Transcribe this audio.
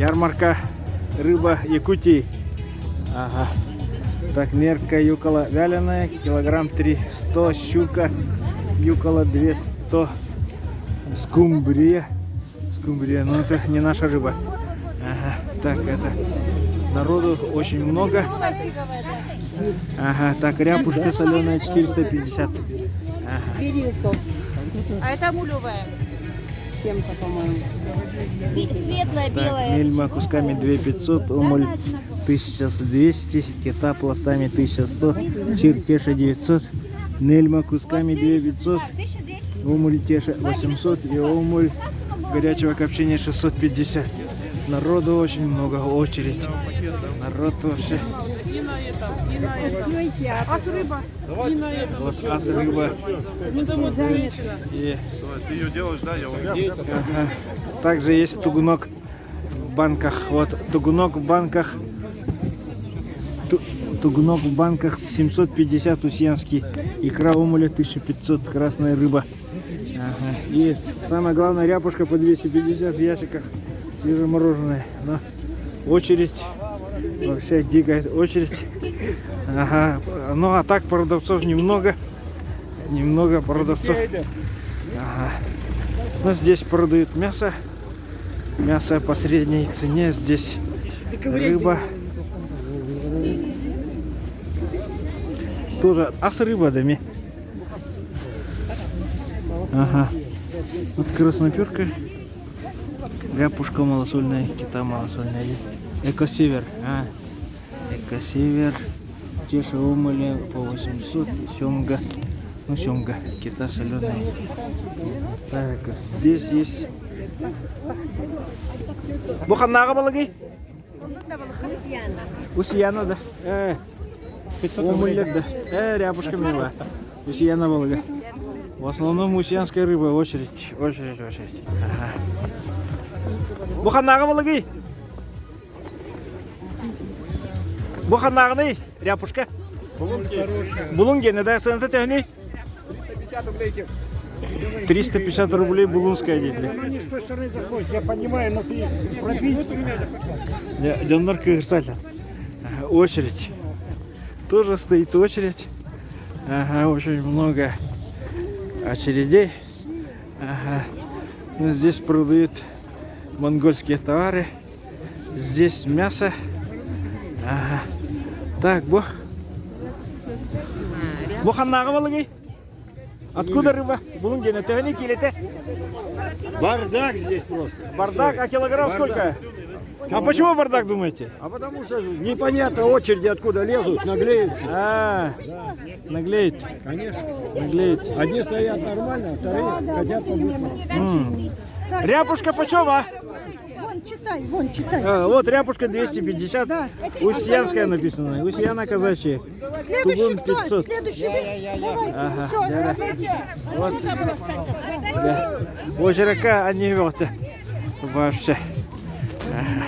Ярмарка рыба Якутии. Ага. Так, нерка юкола вяленая, килограмм 300, щука юкола 200, скумбрия, но это не наша рыба. Ага. Так, это народу очень много. Ага, так, ряпушка соленая 450. Ага. А это мулевая. Семка, по-моему. Светлая, Так, белая. мельма кусками 2500, умуль 1200, кита пластами 1100, чертеша 900, нельма кусками 2500, умуль теша 800 и умуль горячего копчения 650. Народу очень много, очередь. Народ вообще. Ас рыба. Вот ас рыба. И, Ты ее делаешь, да, я увидел. ага. Также есть тугунок в банках. Вот тугунок в банках. Тугунок в банках 750 усьянский. Икра умуля 1500, красная рыба. Ага. И самое главное, ряпушка по 250 в ящиках. Свежемороженое. Но очередь. Вообще дикая очередь. Ага. Ну а так продавцов немного. Немного продавцов. Ага. Но здесь продают мясо. Мясо по средней цене. Здесь рыба. Тоже ас рыба дами. Ага. Вот красноперка. Ряпушка малосольная, кита малосольная. Экосевер. А. Экосевер. Теша умыли по 800. Семга. Ну, семга. Кита соленая. Так, здесь есть. Буханнага балаги? Усияна, да. Умыльник, да. Ряпушка мила. Усияна балага. В основном усиянская рыба. Очередь. Ага. Буханнага балаги? Буханнагны, ряпушка. Булунгена, да, цена тягни? 350 рублей булунская дети. Оно не с той стороны заходит, я понимаю, но ты пробить. Донорка Ирсальта. Очередь. Тоже стоит очередь. Ага, очень много очередей. Ага. Ну, здесь продают монгольские товары. Здесь мясо. Ага. Так, Буханнага балаги? Откуда рыба? Булунгена, тягни килите? Бардак здесь просто. Бардак, а килограмм сколько? А почему бардак, думаете? А потому что непонятно очереди откуда лезут, наглеются. А, наглеет. Конечно. Наглеет. Одни стоят нормально, вторые хотят побыстрее. Ряпушка почем, а? Вон, читай. Вот ряпушка 250. Усьянская написано. Усьяна казачья. Следующий Тугун кто? 500. Следующий вы? Давайте. Ага, Все, да. давайте. Вот. Да. Очень рака, а не вот. Вообще. Ага.